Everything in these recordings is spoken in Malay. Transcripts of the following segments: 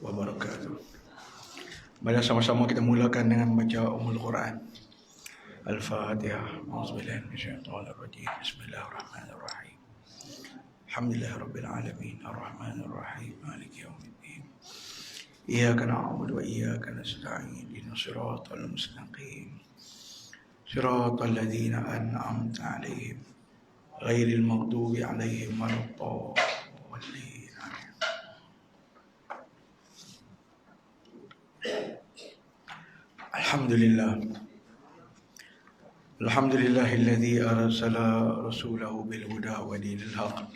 wabarakatuh. Mari sama-sama kita mulakan dengan baca Ummul Quran. Al-Fatihah. A'udzubillahi minasyaitonirrajim. Bismillahirrahmanirrahim. Alhamdulillahirabbil alamin, arrahmanirrahim, maliki yaumiddin. Iyyaka na'budu wa iyyaka nasta'in. Ihdinas siratal mustaqim. Siratal ladzina an'amta 'alaihim ghairil maghdubi 'alaihim waladdallin. Alhamdulillah. Alhamdulillahilladzi arsala rasulahu bil huda wa dinil haqq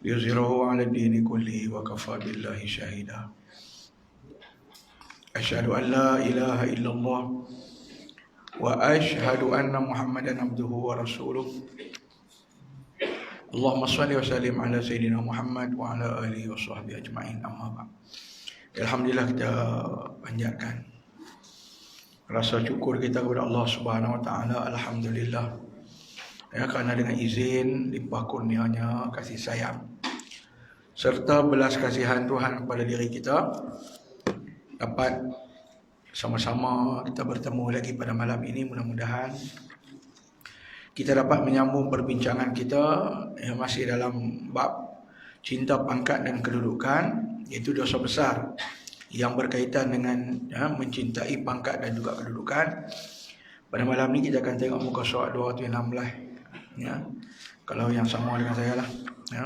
liyuzhirahu 'ala ad-dini kullihi wa kafa billahi shahida. Asyhadu an la ilaha illallah wa asyhadu anna Muhammadan abduhu wa rasuluh. Allahumma shalli wa sallim ala sayyidina Muhammad wa ala alihi wa sahbihi ajma'in, amma ba'd. Alhamdulillah, kita panjatkan rasa syukur kita kepada Allah Subhanahu wa taala. Alhamdulillah, ya, kerana dengan izin limpah kurnianya, kasih sayang serta belas kasihan Tuhan kepada diri kita, dapat sama-sama kita bertemu lagi pada malam ini. Mudah-mudahan kita dapat menyambung perbincangan kita yang masih dalam bab cinta pangkat dan kedudukan, iaitu dosa besar yang berkaitan dengan mencintai pangkat dan juga kedudukan. Pada malam ini kita akan tengok muka surat 216, ya, kalau yang sama dengan saya lah, ya.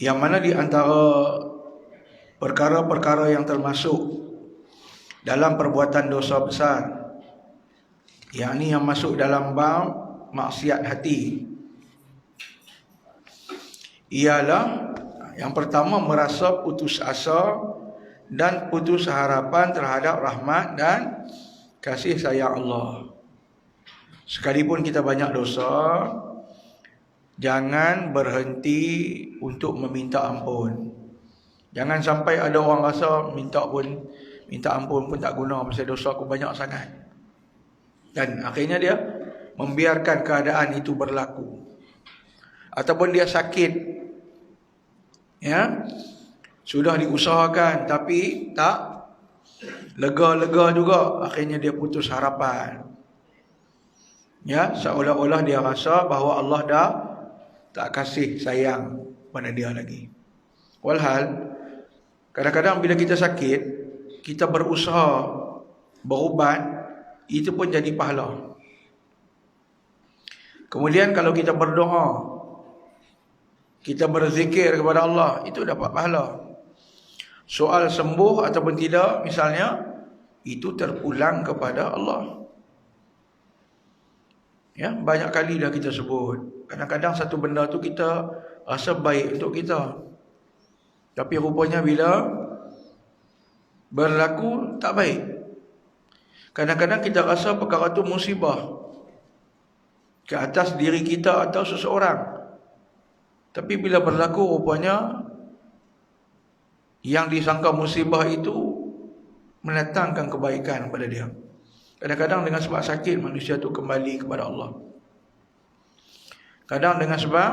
Yang mana di antara perkara-perkara yang termasuk dalam perbuatan dosa besar, yakni yang masuk dalam bab maksiat hati, ialah yang pertama, merasa putus asa dan putus harapan terhadap rahmat dan kasih sayang Allah. Sekalipun kita banyak dosa, jangan berhenti untuk meminta ampun. Jangan sampai ada orang rasa minta ampun pun tak guna, pasal dosa aku banyak sangat, dan akhirnya dia membiarkan keadaan itu berlaku. Ataupun dia sakit, ya, sudah diusahakan tapi tak lega-lega juga, akhirnya dia putus harapan, ya, seolah-olah dia rasa bahawa Allah dah tak kasih sayang pada dia lagi. Walhal kadang-kadang bila kita sakit, kita berusaha berubat, itu pun jadi pahala. Kemudian kalau kita berdoa, kita berzikir kepada Allah, itu dapat pahala. Soal sembuh ataupun tidak misalnya, itu terpulang kepada Allah. Ya, banyak kali dah kita sebut, kadang-kadang satu benda tu kita rasa baik untuk kita, tapi rupanya bila berlaku tak baik. Kadang-kadang kita rasa perkara tu musibah ke atas diri kita atau seseorang, tapi bila berlaku rupanya yang disangka musibah itu mendatangkan kebaikan pada dia. Kadang-kadang dengan sebab sakit manusia tu kembali kepada Allah. Kadang dengan sebab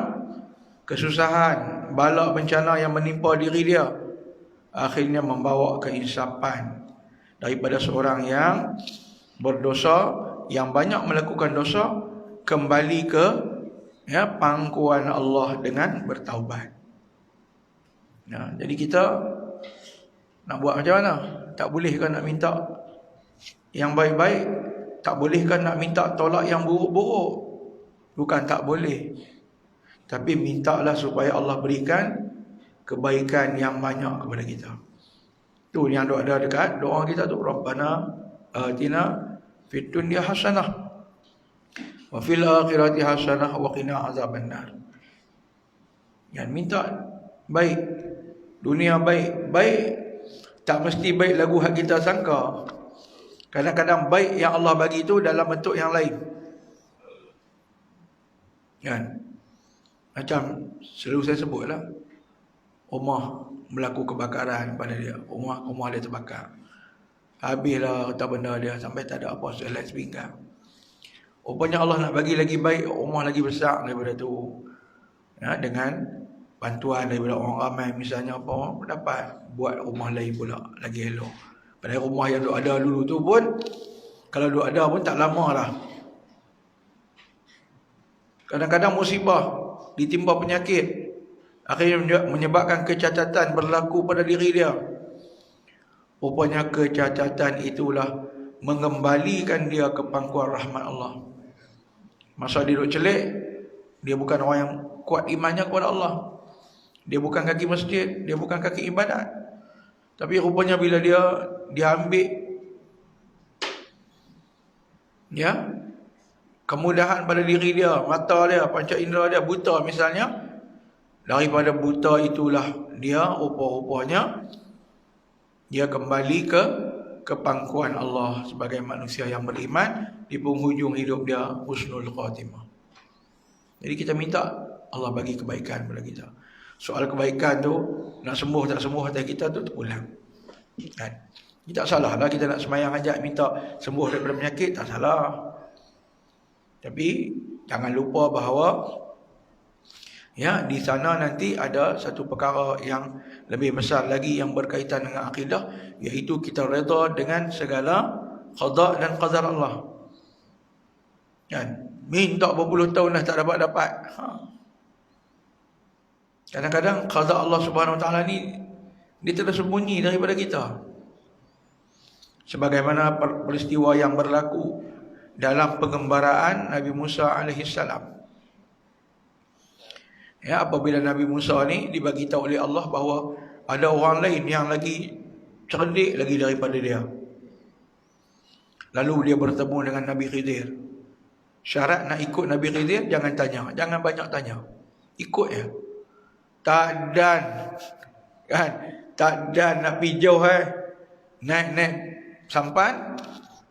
kesusahan, bala bencana yang menimpa diri dia, akhirnya membawa keinsapan daripada seorang yang berdosa, yang banyak melakukan dosa, kembali ke, ya, pangkuan Allah dengan bertaubat. Ya, jadi kita nak buat macam mana? Tak boleh kan nak minta yang baik-baik? Tak boleh kan nak minta tolak yang buruk-buruk? Bukan tak boleh, tapi mintalah supaya Allah berikan kebaikan yang banyak kepada kita. Tu yang ada dekat doa kita tu, Rabbana atina fid dunya hasanah wa fil akhirati hasanah wa qina azabannar. Yang minta baik, dunia baik. Baik tak mesti baik lagu hak kita sangka. Kadang-kadang baik yang Allah bagi itu dalam bentuk yang lain, kan? Macam selalu saya sebutlah, rumah berlaku kebakaran pada dia, rumah dia terbakar, habislah harta benda dia sampai tak ada apa, sehelai sepinggang. Rupanya Allah nak bagi lagi baik, rumah lagi besar daripada tu, ya, dengan bantuan daripada orang ramai, misalnya apa, orang dapat buat rumah lain pula lagi elok. Padahal rumah yang duk ada dulu tu pun, kalau duk ada pun tak lama lah. Kadang-kadang musibah, ditimpa penyakit, akhirnya menyebabkan kecacatan berlaku pada diri dia. Rupanya kecacatan itulah mengembalikan dia ke pangkuan rahmat Allah. Masa dia duduk celik, dia bukan orang yang kuat imannya kepada Allah. Dia bukan kaki masjid, dia bukan kaki ibadat. Tapi rupanya bila dia ambil kemudahan pada diri dia, mata dia, panca indera dia buta misalnya, daripada buta itulah dia rupa-rupanya dia kembali ke pangkuan Allah sebagai manusia yang beriman, di penghujung hidup dia husnul khatimah. Jadi kita minta Allah bagi kebaikan pada kita. Soal kebaikan tu, nak sembuh tak sembuh hati kita tu terpulang. Kan? Ini tak salah lah kita nak semayang hajat minta sembuh daripada penyakit, tak salah. Tapi jangan lupa bahawa di sana nanti ada satu perkara yang lebih besar lagi yang berkaitan dengan akidah, iaitu kita redha dengan segala qada dan qadar Allah. Kan? Minta berpuluh tahun dah tak dapat. Kadang-kadang qada Allah Subhanahu Wa Taala ni dia tersembunyi daripada kita. Sebagaimana peristiwa yang berlaku dalam pengembaraan Nabi Musa alaihissalam. Apabila Nabi Musa ni dibagi tahu oleh Allah bahawa ada orang lain yang lagi cerdik lagi daripada dia. Lalu dia bertemu dengan Nabi Khidir. Syarat nak ikut Nabi Khidir, jangan tanya, jangan banyak tanya. Ikut ya. Tak dan kan, tak dan nak pergi jauh naik sampan,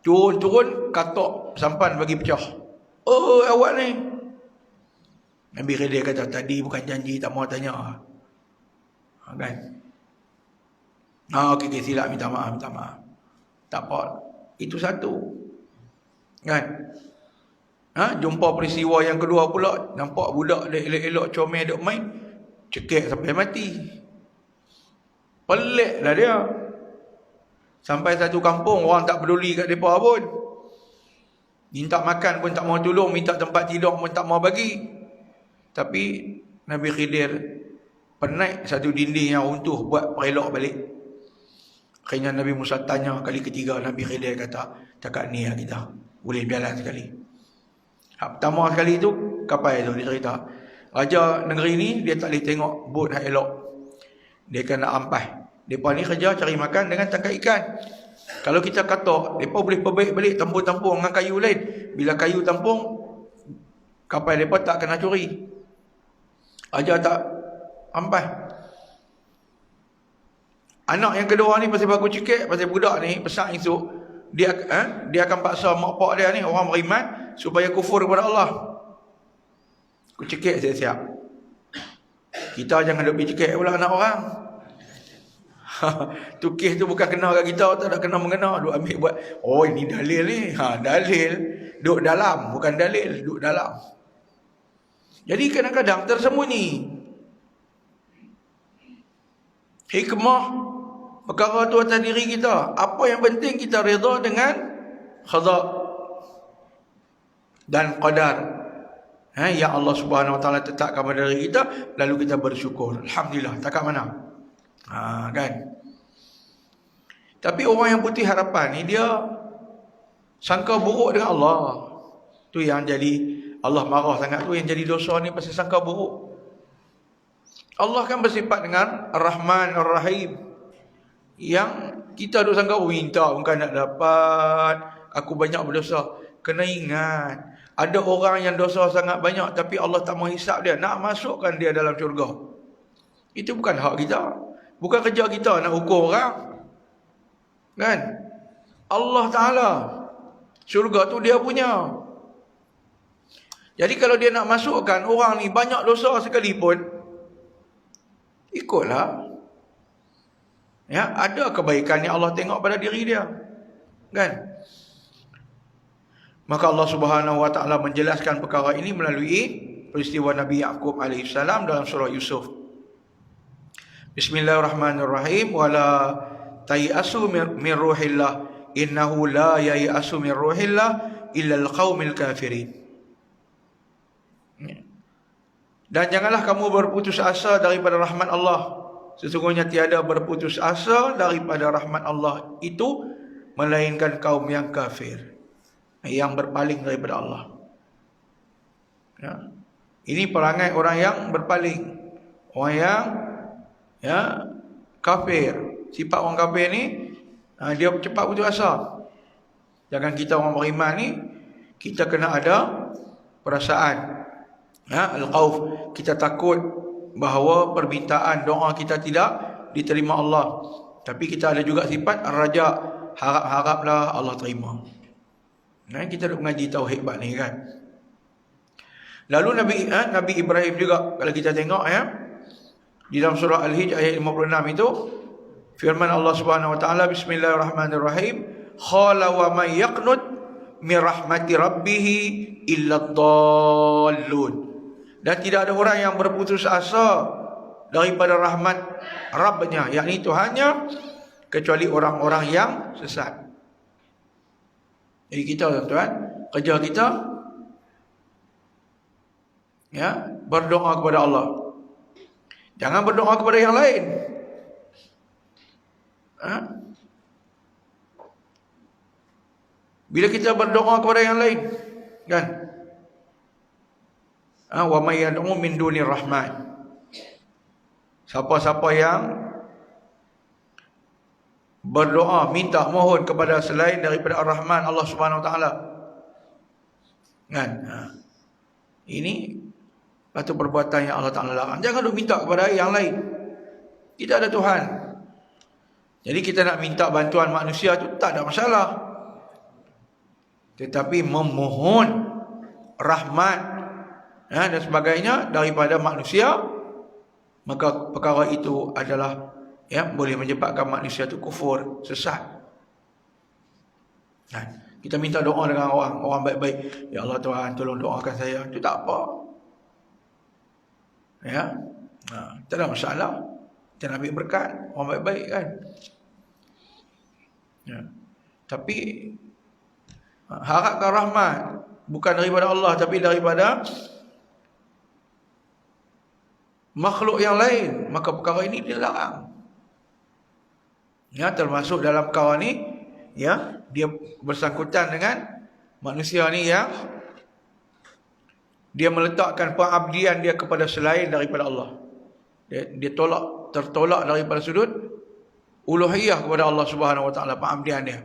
turun katok sampan bagi pecah. Oh, awak ni. Nabi Khidir kata, tadi bukan janji, tak mau tanya. Kan? Okey, silap, minta maaf. Tak apa. Itu satu. Kan? Jumpa peristiwa yang kedua pula, nampak budak dia elok-elok comel duk main, cekik sampai mati. Peliklah dia. Sampai satu kampung, orang tak peduli kat mereka pun. Minta makan pun tak mau tolong, minta tempat tidur pun tak mau bagi. Tapi Nabi Khidir penaik satu dinding yang runtuh buat perelok balik. Akhirnya Nabi Musa tanya kali ketiga, Nabi Khidir kata, cakap ni lah kita, boleh berjalan sekali. Pertama sekali tu, kapal tu dia cerita, raja negeri ni dia tak boleh tengok bot yang elok, dia kena ampas. Mereka ni kerja cari makan dengan tangkap ikan. Kalau kita katok, mereka boleh perbaik balik tampung-tampung dengan kayu lain. Bila kayu tampung, kapal mereka tak kena curi. Raja tak ampas. Anak yang kedua ni pasal baku cekik, pasal budak ni besar esok, dia akan paksa mak pak dia ni orang beriman supaya kufur kepada Allah. Aku cekik siap-siap. Kita jangan duk pergi cekik pula anak orang. Tu kes tu bukan kena kat kita, tak ada kena mengena, duk ambil buat. Oh, ini dalil ni. Dalil duk dalam, bukan dalil duk dalam. Jadi kadang-kadang tersembunyi hikmah perkara tu atas diri kita. Apa yang penting kita redha dengan qada dan qadar yang Allah Subhanahu Wa Taala tetapkan pada diri kita, lalu kita bersyukur. Alhamdulillah, takat mana? Kan? Tapi orang yang putih harapan ni dia sangka buruk dengan Allah. Tu yang jadi Allah marah sangat tu, yang jadi dosa ni pasal sangka buruk. Allah kan bersifat dengan Ar-Rahman Ar-Rahim, yang kita duk sangka minta bukan nak dapat, aku banyak berdosa. Kena ingat, ada orang yang dosa sangat banyak tapi Allah tak mau hisap dia, nak masukkan dia dalam syurga. Itu bukan hak kita, bukan kerja kita nak ukur orang. Kan? Allah Ta'ala, syurga tu dia punya. Jadi kalau dia nak masukkan orang ni banyak dosa sekalipun, ikutlah. Ada kebaikan yang Allah tengok pada diri dia. Kan? Maka Allah Subhanahu Wa Taala menjelaskan perkara ini melalui peristiwa Nabi Yaqub alaihissalam dalam surah Yusuf. Bismillahirrahmanirrahim. Wala tayasu min ruhillah innahu la yayasu min ruhillah illa alqaumil kafirin. Dan janganlah kamu berputus asa daripada rahmat Allah. Sesungguhnya tiada berputus asa daripada rahmat Allah itu melainkan kaum yang kafir, yang berpaling daripada Allah. Ya. Ini perangai orang yang berpaling, orang yang kafir. Sifat orang kafir ni, dia cepat putus asa. Jangan kita orang beriman ni, kita kena ada perasaan al-khauf. Kita takut bahawa permintaan doa kita tidak diterima Allah. Tapi kita ada juga sifat ar-raja, harap-haraplah Allah terima. Kita duk mengaji tauhid bab ni kan. Lalu Nabi Ibrahim juga, kalau kita tengok di dalam surah Al-Hijr ayat 56 itu, firman Allah Subhanahu wa taala, Bismillahirrahmanirrahim, khala wa may yaqnut min rahmati rabbih illa dhallun. Dan tidak ada orang yang berputus asa daripada rahmat Rabbnya, yakni Tuhannya, kecuali orang-orang yang sesat. Jadi kita, tuan-tuan, kerja kita berdoa kepada Allah. Jangan berdoa kepada yang lain. Bila kita berdoa kepada yang lain, kan? Wa may yad'u min dunir rahman. Siapa-siapa yang berdoa, minta, mohon kepada selain daripada Ar-Rahman, Allah Subhanahu wa taala, kan? Ini satu perbuatan yang Allah Taala larang. Jangan duk minta kepada yang lain. Kita ada Tuhan. Jadi kita nak minta bantuan manusia tu tak ada masalah. Tetapi memohon rahmat dan sebagainya daripada manusia, maka perkara itu adalah boleh menyebabkan manusia itu kufur, sesat. Kita minta doa dengan orang baik-baik. Ya Allah Tuhan, tolong doakan saya. Itu tak apa. Tak ada masalah. Kita nak ambil berkat orang baik-baik kan. Tapi harapkan rahmat bukan daripada Allah, tapi daripada makhluk yang lain, maka perkara ini dilarang. Termasuk dalam perkara ni, dia bersangkutan dengan manusia ni yang dia meletakkan pengabdian dia kepada selain daripada Allah. Dia tertolak daripada sudut uluhiyah kepada Allah Subhanahu wa taala, pengabdian dia.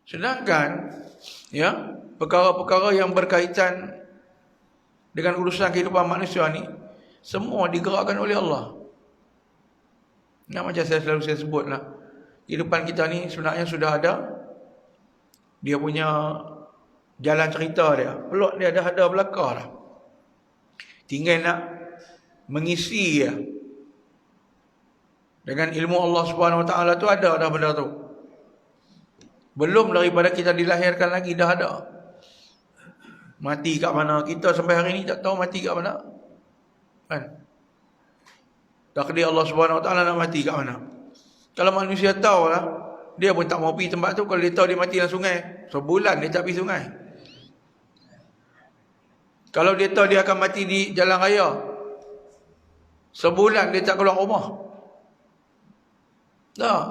Sedangkan perkara-perkara yang berkaitan dengan urusan kehidupan manusia ni semua digerakkan oleh Allah. Macam saya selalu sebutlah, kehidupan kita ni sebenarnya sudah ada dia punya jalan cerita dia. Plot dia dah ada belakang dah. Tinggal nak mengisi dia. Dengan ilmu Allah Subhanahu wa taala tu ada dah benda tu. Belum daripada kita dilahirkan lagi dah ada. Mati kat mana? Kita sampai hari ni tak tahu mati kat mana. Kan? Takdir Allah Subhanahu wa taala nak mati kat mana. Kalau manusia tahu lah, dia pun tak mau pergi tempat tu. Kalau dia tahu dia mati dalam sungai, sebulan dia tak pergi sungai. Kalau dia tahu dia akan mati di jalan raya, sebulan dia tak keluar rumah.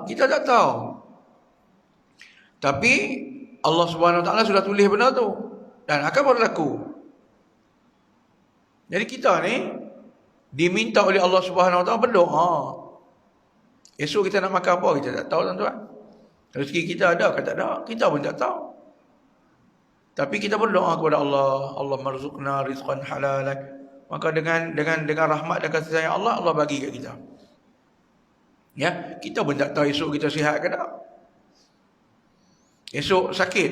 Kita tak tahu. Tapi Allah Subhanahu wa taala sudah tulis benda tu dan akan berlaku. Jadi kita ni diminta oleh Allah Subhanahu wa taala berdoa. Esok kita nak makan apa kita tak tahu, tuan-tuan. Rezeki kita ada ke tak ada, kita pun tak tahu. Tapi kita berdoa kepada Allah, Allah marzuqna rizqan halalan. Maka dengan rahmat dan kasih sayang Allah, Allah bagi kat kita. Kita pun tak tahu esok kita sihat ke tak. Esok sakit.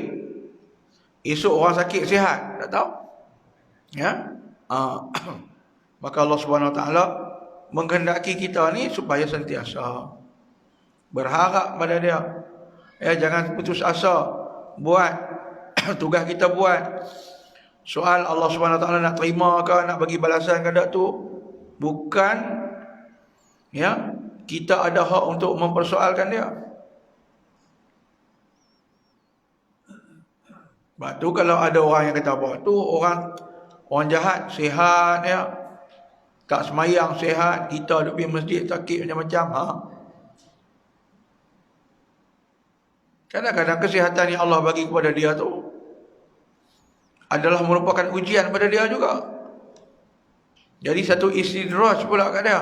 Esok orang sakit sihat, tak tahu. Maka Allah Subhanahu wa taala menghendaki kita ni supaya sentiasa berharap pada dia. Jangan putus asa buat tugas kita buat. Soal Allah Subhanahu Wa Taala nak terima ke, nak bagi balasan ke tak tu, bukan ya, kita ada hak untuk mempersoalkan dia. Sebab tu kalau ada orang yang kata apa tu, orang jahat sihat ya, tak semayang sihat, kita duduk pergi masjid sakit macam-macam, kadang-kadang kesihatan yang Allah bagi kepada dia tu adalah merupakan ujian pada dia juga. Jadi satu istidraj pula kat dia.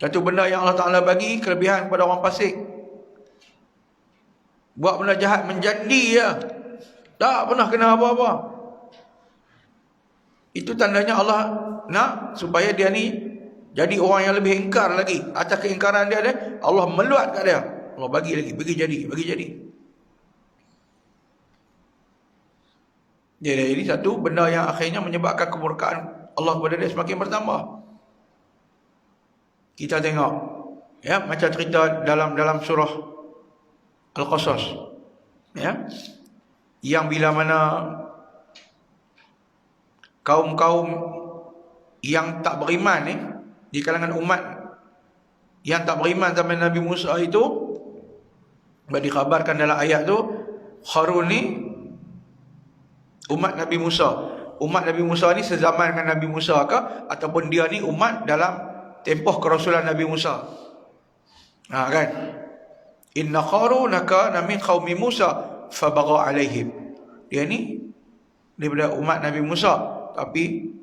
Satu benda yang Allah Ta'ala bagi, kelebihan kepada orang fasik. Buat benda jahat menjadi ya, tak pernah kena apa-apa. Itu tandanya Allah nak supaya dia ni jadi orang yang lebih ingkar lagi. Atas keingkaran dia, Allah meluat kat dia. Allah bagi lagi, bagi jadi. Jadi satu benda yang akhirnya menyebabkan kemurkaan Allah kepada dia semakin bertambah. Kita tengok ya, macam cerita dalam surah Al-Qasas ya, yang bila mana kaum-kaum yang tak beriman ni, di kalangan umat yang tak beriman zaman Nabi Musa itu, dikhabarkan dalam ayat tu, Harun ni umat Nabi Musa. Umat Nabi Musa ni sezaman dengan Nabi Musa ke, ataupun dia ni umat dalam tempoh kerasulan Nabi Musa. Kan? Inna Haruna kana min qaumi Musa fabagha alaihim. Dia ni daripada umat Nabi Musa, tapi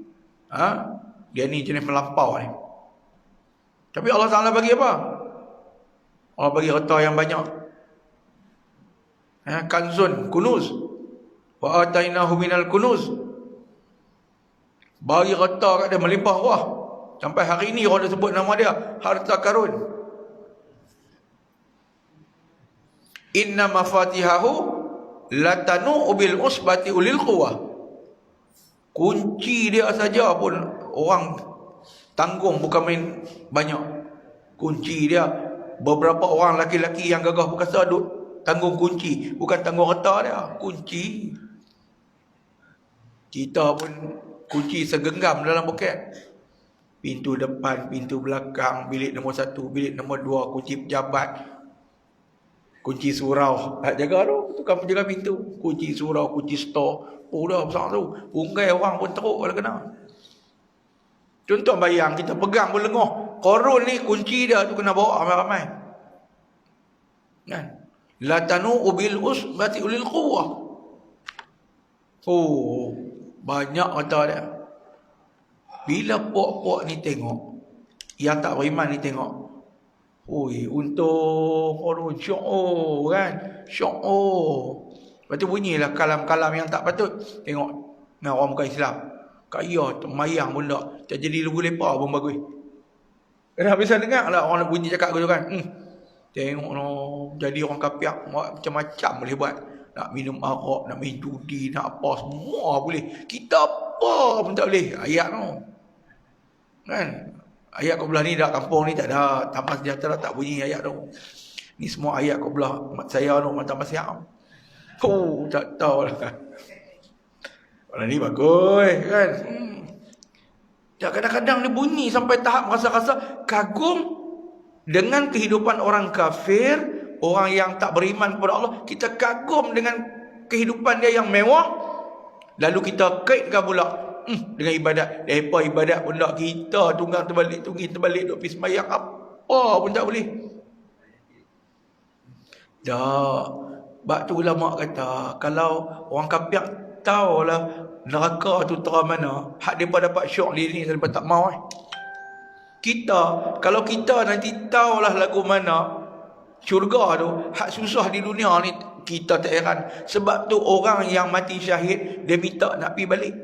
dia ni jenis melampau ni. Tapi Allah Ta'ala bagi apa? Allah bagi harta yang banyak. Kanzun, kunuz. Wa atainahu minal kunuz. Bagi harta kat dia melimpah ruah. Sampai hari ini orang dah sebut nama dia harta karun. Inna mafatihahu latanu bil usbati ulil quwwah. Kunci dia saja pun orang tanggung, bukan main banyak. Kunci dia, beberapa orang laki-laki yang gagah perkasa duk tanggung kunci, bukan tanggung harta dia, kunci. Kita pun kunci segenggam dalam poket. Pintu depan, pintu belakang, bilik nombor 1, bilik nombor 2, kunci pejabat, kunci surau. Tak jaga tu, tukang penjaga pintu. Kunci surau, kunci store. Oh dah besar tu. Unggai orang pun teruk kalau kena. Contoh bayang, kita pegang pun lengoh. Korun ni kunci dia tu kena bawa ramai-ramai. Kan? La tanu bil usbati ulil quwwah. Oh, banyak kata dia. Bila puak-puak ni tengok, yang tak beriman ni tengok, oi, untung korun syok kan? Syok. Lepas tu bunyilah kalam-kalam yang tak patut. Tengok dengan orang bukan Islam. Kaya, mayang pun tak. Tak jadi lugu lepak pun bagus. Kena bisa dengar lah orang bunyi cakap gitu kan. Tengok no, jadi orang kapiak macam-macam boleh buat. Nak minum arak, nak main judi, nak apa, semua boleh. Kita apa pun tak boleh. Ayat no. Kan? Ayat kat belah ni dah kampung ni tak ada. Taman Sejahtera tak bunyi ayat tu. Ni semua ayat kat belah mat saya tu, mat Taman Siam. Tak tahu lah. Orang ni bagus kan. Ya, kadang-kadang dia bunyi sampai tahap rasa-rasa kagum dengan kehidupan orang kafir, orang yang tak beriman kepada Allah. Kita kagum dengan kehidupan dia yang mewah, lalu kita kaitkan pula dengan ibadat. Apa ibadat pun tak, kita tunggang terbalik duk pergi sembahyang apa pun tak boleh. Tak. Sebab tu ulama kata, kalau orang kafir tahulah neraka tu terang mana, hak depa dapat syok di ni sampai tak mau Kita, kalau kita nanti tahulah lagu mana syurga tu, hak susah di dunia ni, kita tak heran. Sebab tu orang yang mati syahid, dia minta nak pergi balik.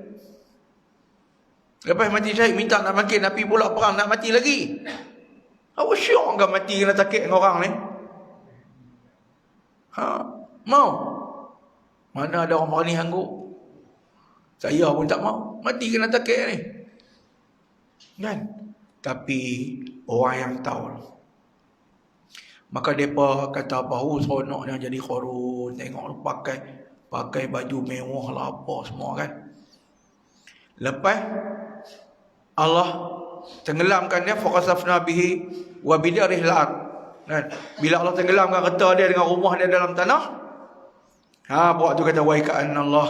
Lepas mati syahid, minta nak makin, nak pergi pula perang, nak mati lagi. Apa syok kan mati kena sakit dengan orang ni? Mau? Mana ada orang berani sanggup? Saya pun tak mau. Mati kena sakit ni. Kan? Tapi orang yang tahu, maka mereka kata bahu seronoknya jadi korun. Tengok pakai baju mewah lah apa semua kan. Lepas Allah tenggelamkan dia, faqasafna bihi wa bidarihil ard. Kan? Bila Allah tenggelamkan kereta dia dengan rumah dia dalam tanah, buat tu kata, wai ka'anna Allah.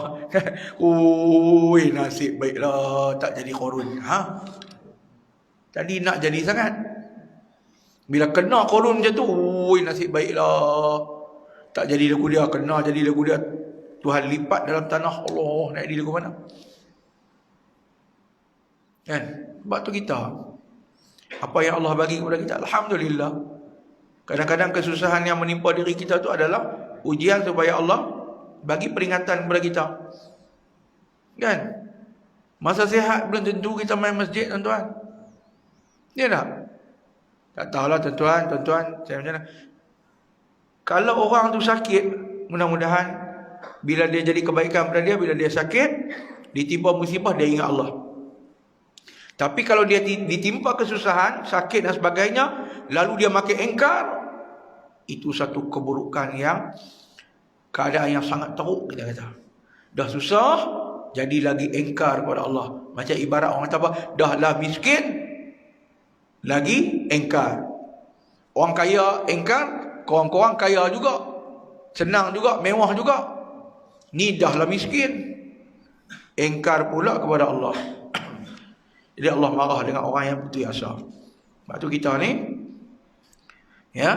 Ui, nasib baiklah tak jadi Qarun. Tadi nak jadi sangat. Bila kena Qarun macam tu, ui, nasib baiklah tak jadi lagu dia. Kena jadi lagu dia, Tuhan lipat dalam tanah. Allah, nak jadi lagu mana? Kan? Sebab tu kita, apa yang Allah bagi kepada kita, alhamdulillah. Kadang-kadang kesusahan yang menimpa diri kita tu adalah ujian supaya Allah bagi peringatan kepada kita. Kan? Masa sihat belum tentu kita main masjid, tuan-tuan. Ya tak? Tak tahulah tuan-tuan, saya macam mana. Kalau orang tu sakit, mudah-mudahan bila dia jadi kebaikan pada dia, bila dia sakit, ditimpa musibah, dia ingat Allah. Tapi kalau dia ditimpa kesusahan, sakit dan sebagainya, lalu dia makin engkar, itu satu keburukan yang, keadaan yang sangat teruk, kita kata. Dah susah, jadi lagi engkar kepada Allah. Macam ibarat orang kata apa? Dah lah miskin, lagi engkar. Orang kaya engkar, korang-korang kaya juga, senang juga, mewah juga. Ni dah lah miskin, engkar pula kepada Allah. Jadi Allah marah dengan orang yang putus asa. Sebab tu kita ni, ya,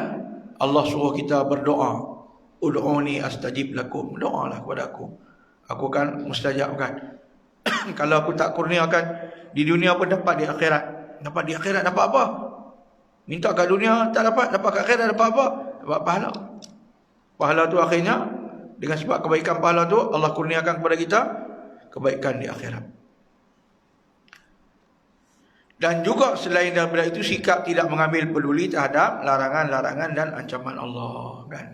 Allah suruh kita berdoa. Ud'uni astajib lakum. Doalah kepada aku, aku akan mustajabkan. Kalau aku tak kurniakan di dunia pun dapat di akhirat. Dapat di akhirat dapat apa? Minta kat dunia tak dapat, dapat kat akhirat dapat apa? Dapat pahala. Pahala tu akhirnya, dengan sebab kebaikan pahala tu, Allah kurniakan kepada kita kebaikan di akhirat. Dan juga selain daripada itu, sikap tidak mengambil peduli terhadap larangan-larangan dan ancaman Allah, kan?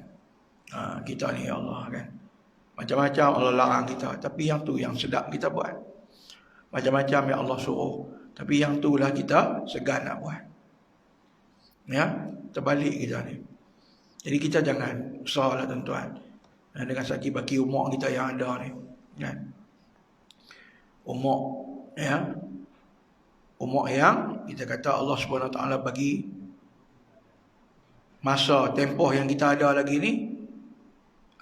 Kita ni ya Allah, kan, macam-macam Allah larang kita, tapi yang tu yang sedap kita buat. Macam-macam yang Allah suruh, tapi yang tu lah kita segan nak buat. Ya, terbalik kita ni. Jadi kita jangan usahlah tuan-tuan, dengan saki baki umur kita yang ada ni, kan? Umur, ya, umur yang kita kata Allah SWT bagi masa tempoh yang kita ada lagi ni,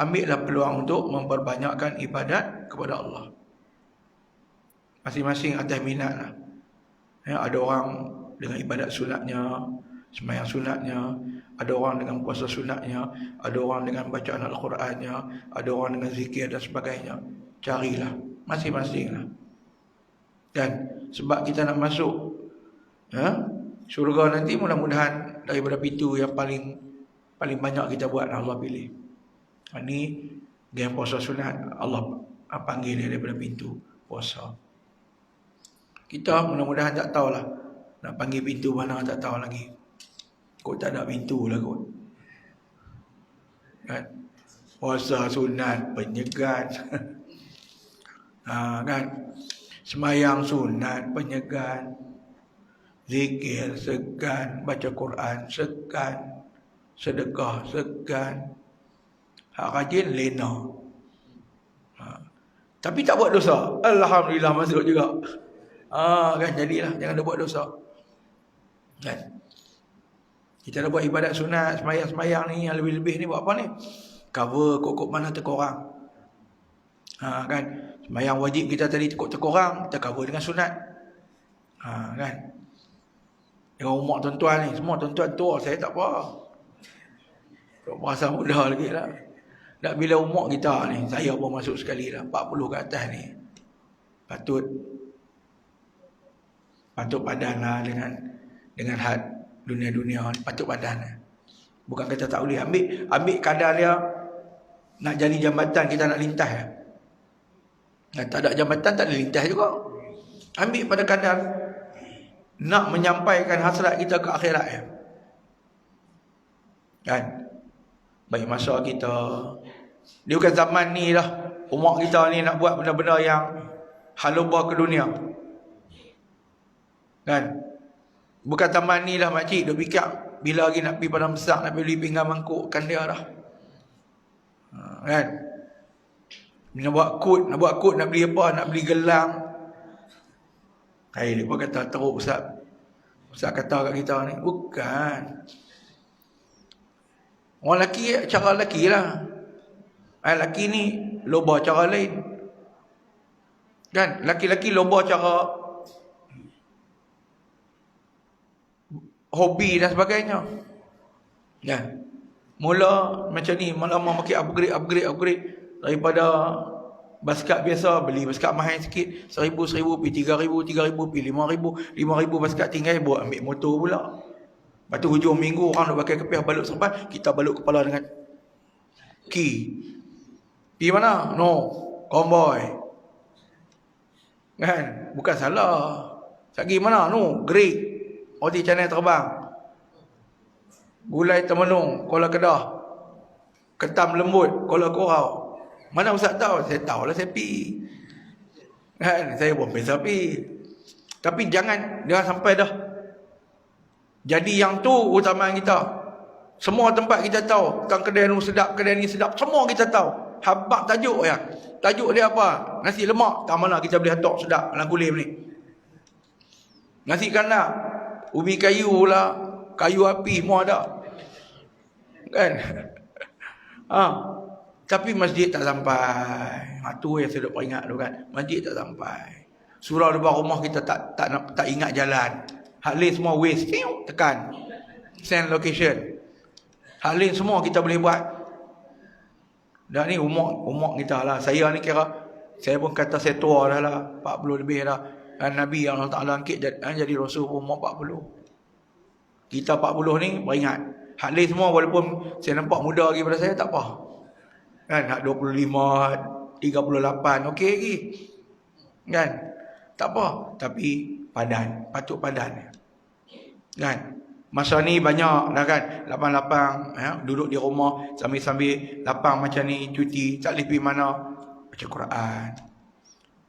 ambillah peluang untuk memperbanyakkan ibadat kepada Allah. Masing-masing atas minat lah. Ya, ada orang dengan ibadat sunatnya, sembahyang sunatnya, ada orang dengan puasa sunatnya, ada orang dengan bacaan Al-Qurannya, ada orang dengan zikir dan sebagainya. Carilah masing-masing lah. Dan sebab kita nak masuk, ya, syurga nanti, mudah-mudahan daripada pintu yang paling banyak kita buat, Allah pilih. Ini game puasa sunat, Allah panggil dia daripada pintu puasa. Kita mudah-mudahan tak tahulah nak panggil pintu mana, tak tahu lagi. Kok tak ada pintu lah kot, kan? Puasa sunat penyegat. Kan? Semayang sunat penyegat, zikir segan, baca Quran segan, sedekah segan, hak rajin lena. Tapi tak buat dosa, alhamdulillah masuk juga. Kan, jadilah jangan ada buat dosa, kan? Kita dah buat ibadat sunat, semayang-semayang ni yang lebih-lebih ni, buat apa ni? Cover kok mana terkorang. Kan, semayang wajib kita tadi kok terkorang, kita cover dengan sunat. Kan, dengan umur tuan-tuan ni, semua tuan-tuan tua, saya tak apa, merasa muda lagi lah. Tak, bila umur kita ni, saya pun masuk sekali lah, 40 ke atas ni, patut padan lah dengan had dunia-dunia ni, patut padan lah. Bukan kata tak boleh, ambil kadar dia. Nak jadi jambatan, kita nak lintas lah. Tak ada jambatan, tak ada lintas juga. Ambil pada kadar nak menyampaikan hasrat kita ke akhirat ya. Kan? Baik masa kita, dia bukan zaman ni lah, umur kita ni nak buat benda-benda yang halubah ke dunia. Kan? Bukan zaman ni lah makcik dia fikir bila lagi nak pergi padang besar, nak beli pinggan mangkuk kan dia dah. Kan? Nak buat kod, nak beli apa, nak beli gelang, Dia pun kata teruk Ustaz. Ustaz kata kat kita ni, bukan. Orang lelaki cara lelaki lah. Lelaki ni loba cara lain. Kan? Lelaki-lelaki loba cara hobi dan sebagainya. Kan? Mula macam ni, malam makin upgrade daripada basket biasa, beli basket mahal sikit, 1,000 pergi 3,000 pergi 5,000 basket tinggal, buat ambil motor pula. Lepas tu hujung minggu orang nak pakai kepiah balut serban, kita balut kepala dengan key. Pergi mana? No, convoy. Kan? Bukan salah. Pergi mana? No, Greek. Oti channel terbang. Gulai Temenung, Kuala Kedah. Ketam Lembut, Kuala Korau. Mana Ustaz tahu? Saya tahulah saya pergi. Kan? Saya pun biasa pergi. Tapi jangan sampai dah. Jadi yang tu utamaan kita. Semua tempat kita tahu. Tentang kedai ni sedap, kedai ni sedap. Semua kita tahu. Habak tajuk ya. Tajuk dia apa? Nasi lemak. Tak mana kita boleh hatok sedap dalam kulim ni. Nasi kandar. Ubi kayu lah. Kayu api semua ada. Kan? Tapi masjid tak sampai. Itu yang saya ingat tu kan. Masjid tak sampai. Surau depan rumah kita tak ingat jalan. Hak lain semua waste. Tekan. Send location. Hak lain semua kita boleh buat. Dah ni umur kita lah. Saya ni kira, saya pun kata saya tua dah lah. 40 lebih dah. Dan Nabi yang Allah Ta'ala angkit jadi Rasul umur 40. Kita 40 ni beringat. Hak lain semua walaupun saya nampak muda lagi pada saya, tak apa. Kan? Hak 25, 38, okey lagi. Kan? Tak apa. Tapi padan. Patut padan. Kan? Masa ni banyak dah kan. Lapang-lapang. Duduk di rumah. Sambil-sambil lapang macam ni. Cuti. Tak boleh pergi mana. Baca Quran.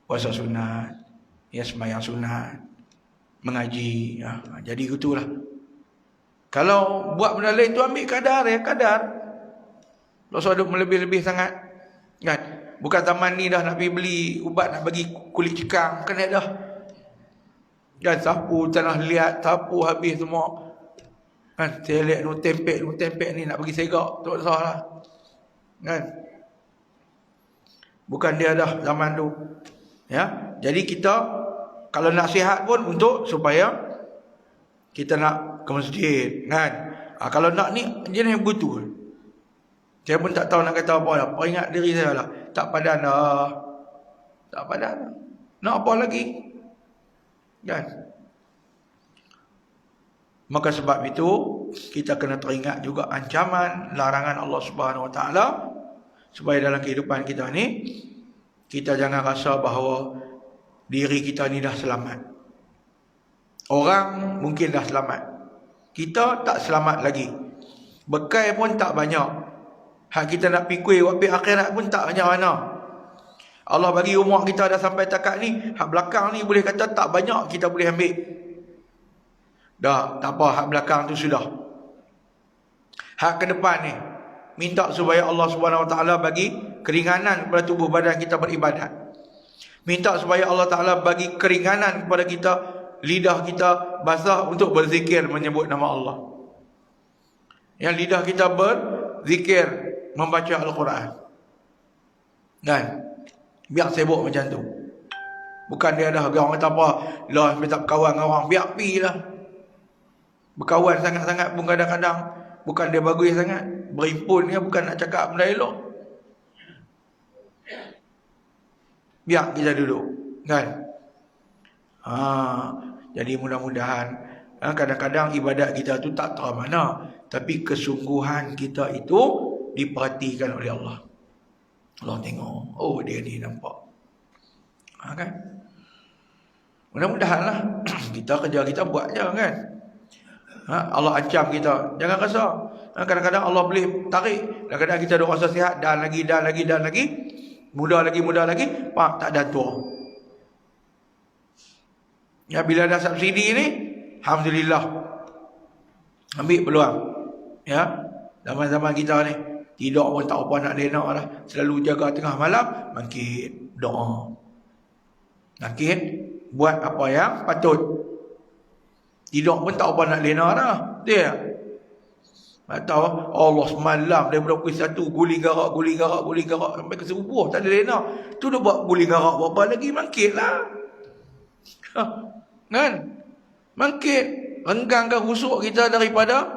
Puasa sunat. Sembahyang sunat. Mengaji. Jadi gitulah. Kalau buat benda lain tu ambil kadar ya. Kadar. Tak usah duk melebih-lebih sangat. Kan? Bukan zaman ni dah nak pergi beli ubat nak bagi kulit cekang. Kena dah. Kan? Sapu tanah liat. Sapu habis semua. Kan? Saya lihat nu tempek ni nak pergi segak. Tak usah lah. Kan? Bukan dia dah zaman tu. Ya. Jadi kita kalau nak sihat pun untuk supaya kita nak ke masjid. Kan? Kalau nak ni jenis betul. Saya pun tak tahu nak kata apa dah. Peringat diri saya lah. Tak padan dah. Tak padan dah. Nak apa lagi? Kan? Maka sebab itu, kita kena teringat juga ancaman, larangan Allah Subhanahu Wa Taala. Supaya dalam kehidupan kita ni, kita jangan rasa bahawa diri kita ni dah selamat. Orang mungkin dah selamat. Kita tak selamat lagi. Bekal pun tak banyak. Hak kita nak pikui waktu akhirat pun tak banyak mana. Allah bagi umur kita dah sampai takat ni. Hak belakang ni boleh kata tak banyak kita boleh ambil. Dah, tak apa, hak belakang tu sudah. Hak ke depan ni, minta supaya Allah Subhanahu Wa Taala bagi keringanan kepada tubuh badan kita beribadat. Minta supaya Allah Ta'ala bagi keringanan kepada kita, lidah kita basah untuk berzikir menyebut nama Allah. Yang lidah kita berzikir membaca Al-Quran. Kan? Biar sibuk macam tu. Bukan dia dah orang kata apa, lah minta berkawan dengan orang, biar pi lah. Berkawan sangat-sangat pun kadang-kadang bukan dia bagus sangat. Berimpun dia bukan nak cakap benda elok. Biar kita duduk. Kan? Jadi mudah-mudahan kadang-kadang ibadat kita tu tak tahu mana, tapi kesungguhan kita itu diperhatikan oleh Allah. Allah tengok, oh dia ni nampak. Kan? Mudah-mudahan lah kita kerja kita buat je kan. Allah ancam kita, jangan rasa. Kadang-kadang Allah boleh tarik. Kadang-kadang kita dah rasa sihat, dan lagi. Muda lagi, pak tak ada tua. Ya, bila ada subsidi ni, alhamdulillah. Ambil peluang. Ya, zaman-zaman kita ni, tidak pun tak apa nak lenak lah. Selalu jaga tengah malam, bangkit doa. Bangkit buat apa yang patut. Tidur pun tak apa nak lena dah. Dia tak tahu Allah semalam daripada pukul 1 guling garak sampai ke subuh tak ada lena. Tu dah buat guling garak berapa lagi, mangkitlah. Kan? Mangkit, renggangkan khusuk kita daripada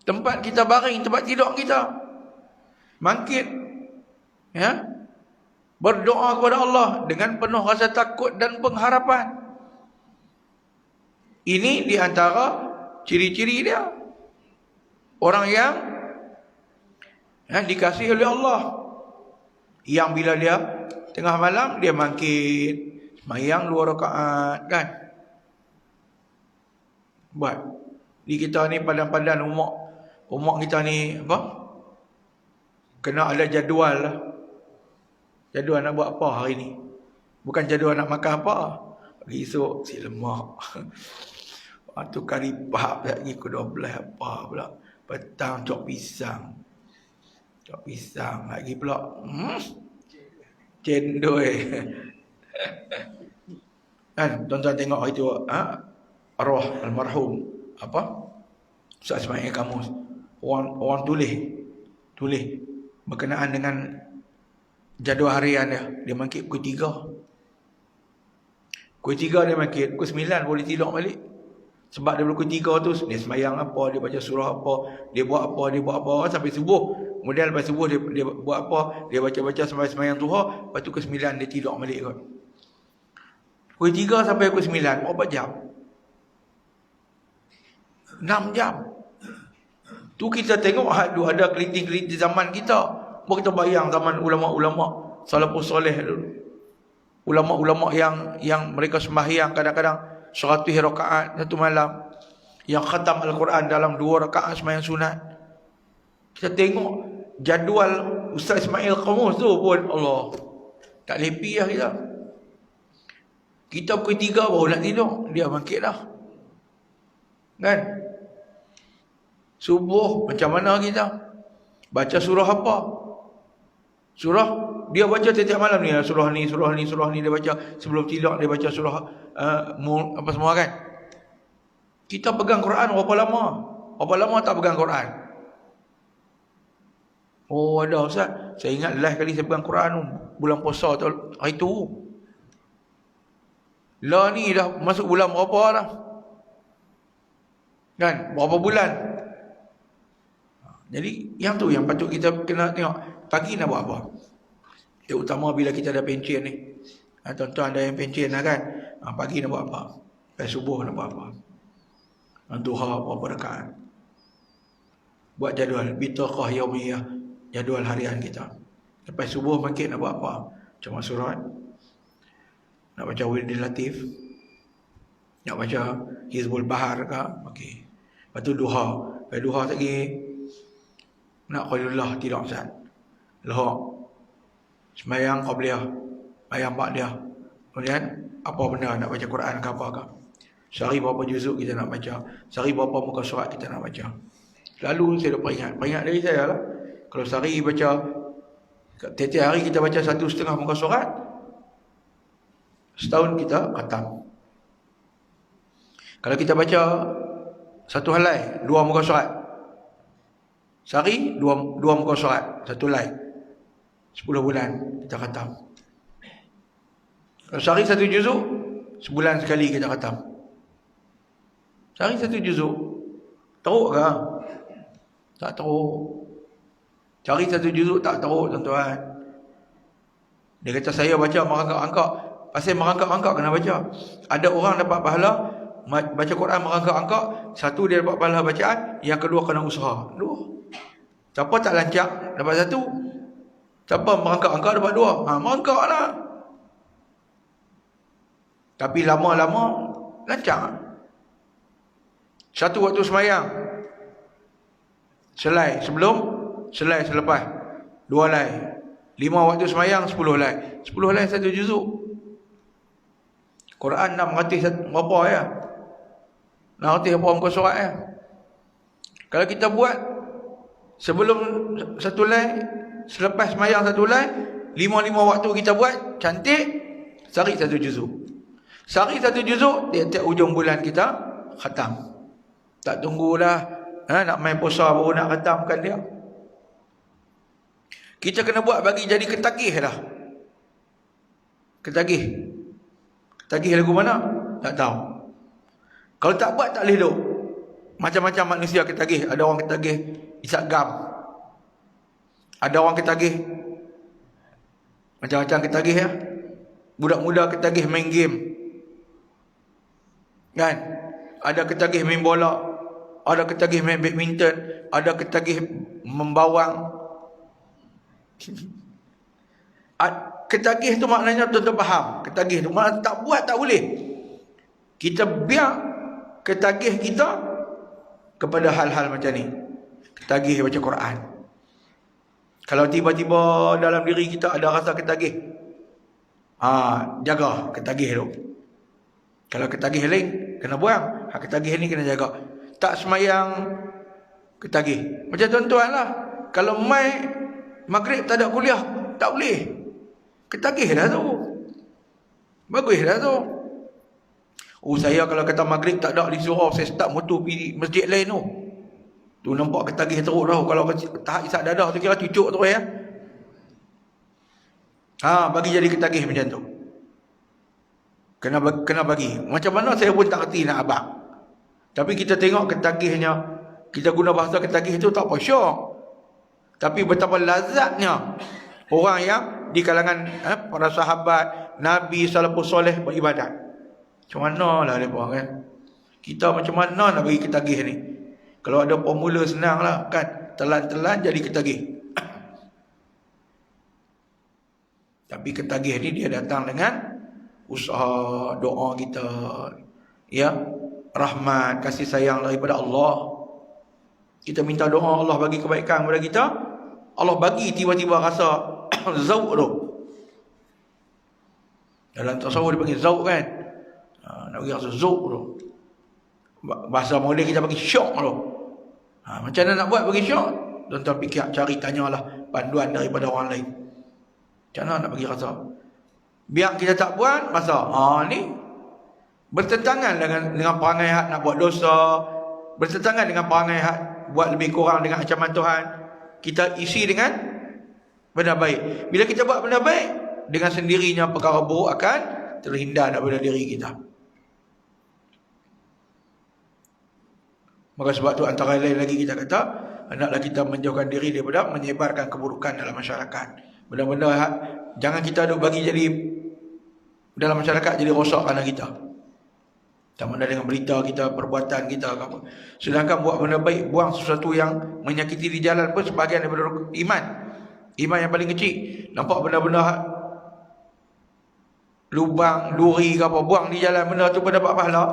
tempat kita baring, tempat tidur kita. Mangkit, ya, berdoa kepada Allah dengan penuh rasa takut dan pengharapan. Ini di antara ciri-ciri dia. Orang yang dikasihi oleh Allah, yang bila dia tengah malam dia bangkit sembahyang 2 rakaat, kan? Buat. Di kita ni padan-padan umak kita ni apa? Kena ada jadual lah. Jadual nak buat apa hari ni. Bukan jadual nak makan apa. Hari esok si lemak. Waktu kari pahap lagi ke 12 apa pula. Petang cok pisang. Cok pisang lagi pula. Cendol. Kan tuan-tuan tengok hari tu arwah almarhum apa? Ustaz Ismail Kamus. Orang tulis berkenaan dengan jadual harian dia. Dia bangkit pukul 3. Pukul 3 dia bangkit, pukul 9 boleh tidur balik. Sebab dia pukul 3 tu dia sembahyang apa, dia baca surah apa, dia buat apa sampai subuh. Kemudian lepas subuh dia buat apa, dia baca sampai sembahyang Zuhur, lepas tu pukul 9 dia tidur balik kot. Pukul 3 sampai pukul 9, berapa jam? 6 jam. Tu kita tengok ada kelinting-kelinting zaman kita. Baru kita bayang zaman ulama-ulama salafus soleh dulu. Ulama-ulama yang mereka sembahyang kadang-kadang 100 rakaat satu malam, yang khatam Al-Quran dalam 2 rakaat sembahyang sunat. Kita tengok jadual Ustaz Ismail Kamus tu pun, Allah, tak lepi lah kita. Kita pukul 3 baru nak tidur, dia bangkit dah. Kan? Subuh macam mana kita? Baca surah apa? Surah dia baca setiap malam ni, surah ni dia baca. Sebelum tidur dia baca surah apa semua, kan? Kita pegang Quran berapa lama? Berapa lama tak pegang Quran? Oh ada Ustaz, saya ingat last kali saya pegang Quran bulan puasa tu, hari tu. Lah ni dah masuk bulan berapa dah? Kan? Berapa bulan? Jadi yang tu yang patut kita kena tengok. Pagi nak buat apa? Utama bila kita ada pencen ni. Tuan-tuan ada yang pencen lah, kan? Pagi nak buat apa? Lepas subuh nak buat apa? Duha berapa rakaat? Buat jadual bitaqah yaumiyah, jadual harian kita. Lepas subuh bangkit nak buat apa? Cuma surat. Nak baca Wirdil Latif. Nak baca Hizbul Bahar ke? Okey. Lepas tu duha. Lepas duha lagi nak qalullah tidak Ustaz. Lahak. Sembahyang qabliyah, sembahyang ba'diyah. Kemudian apa benda nak baca Quran ke apa ke? Sehari berapa juzuk kita nak baca? Sehari berapa muka surat kita nak baca? Lalu saya dah peringat dari saya lah. Kalau sehari baca, tiap-tiap hari kita baca 1,5 muka surat, setahun kita khatam. Kalau kita baca 1 helai 2 muka surat, sehari 2 muka surat, 1 helai, 10 bulan kita khatam. Kalau sehari 1 juzuk, sebulan sekali kita khatam. Sehari 1 juzuk, teruk ke? Tak teruk. Cari 1 juzuk tak teruk, tuan-tuan. Dia kata saya baca merangkak-rangkak. Pasal merangkak-rangkak kena baca. Ada orang dapat pahala baca Quran merangkak-rangkak, satu dia dapat pahala bacaan, yang kedua kena usaha. Siapa tak lancak dapat 1, siapa merangkak-rangkak dapat 2. Merangkak lah. Tapi lama-lama lancak. Satu waktu sembahyang, selai sebelum, selai selepas, 2 helai. 5 waktu sembahyang, 10 helai. 10 helai 1 juzuk. Quran 600 berapa ya? 600 berapa muka surat ya? Kalau kita buat sebelum 1 helai, selepas sembahyang 1 helai, 5 waktu kita buat, cantik, sehari 1 juzuk. Sehari 1 juzuk, tiap-tiap ujung bulan kita khatam. Tak tunggulah nak main puasa baru nak khatamkan dia. Kita kena buat bagi jadi ketagih dah. Ketagih. Ketagih lagu mana? Tak tahu. Kalau tak buat tak boleh duk. Macam-macam manusia ketagih. Ada orang ketagih isap gam. Ada orang ketagih macam-macam ketagih ya. Budak muda ketagih main game. Kan? Ada ketagih main bola, ada ketagih main badminton, ada ketagih membawang. Ketagih tu maknanya tuan-tuan faham. Ketagih tu maknanya tak buat tak boleh. Kita biar ketagih kita kepada hal-hal macam ni. Ketagih baca Quran. Kalau tiba-tiba dalam diri kita ada rasa ketagih, jaga ketagih tu. Kalau ketagih lain kena buang, ketagih ni kena jaga. Tak semayang ketagih. Macam tuan-tuan lah, kalau mai maghrib tak ada kuliah, tak boleh. Ketagih dah tu. Bagus dah tu. Saya kalau kata maghrib tak ada di surau, saya start motor pergi masjid lain tu. Tu nampak ketagih teruk dah. Kalau tahap isap dadah tu kira cucuk terus ya. Bagi jadi ketagih macam tu. Kena bagi. Macam mana saya pun tak kerti nak abang. Tapi kita tengok ketagihnya, kita guna bahasa ketagih tu tak apa syok. Tapi betapa lazatnya orang yang di kalangan para sahabat Nabi salafus soleh beribadat. Macam mana lah mereka kan. Kita macam mana nak bagi ketagih ni. Kalau ada formula senang lah kan. Telan-telan jadi ketagih. Tapi ketagih ni dia datang dengan usaha, doa kita, ya, rahmat, kasih sayang daripada Allah. Kita minta doa Allah bagi kebaikan kepada kita, Allah bagi tiba-tiba rasa zauq tu. Dalam tasawuf dia panggil zauq kan. Nak bagi rasa zauq tu. Bahasa Melayu kita bagi syok tu. Macam mana nak buat bagi syok? Tuan-tuan fikir, cari tanyalah panduan daripada orang lain. Macam mana nak bagi rasa? Biar kita tak buat masa ni bertentangan dengan perangai hak nak buat dosa, bertentangan dengan perangai hak buat lebih kurang dengan ancaman Tuhan. Kita isi dengan benda baik. Bila kita buat benda baik, dengan sendirinya perkara buruk akan terhindar daripada diri kita. Maka sebab tu antara lain lagi kita kata, hendaklah kita menjauhkan diri daripada menyebarkan keburukan dalam masyarakat. Benda-benda jangan kita duk bagi jadi dalam masyarakat jadi rosak kerana kita. Sama ada dengan berita kita, perbuatan kita ke apa. Sedangkan buat benda baik, buang sesuatu yang menyakiti di jalan pun sebahagian daripada iman. Iman yang paling kecil. Nampak benda-benda lubang, duri ke apa, buang di jalan, benda tu pun dapat pahala.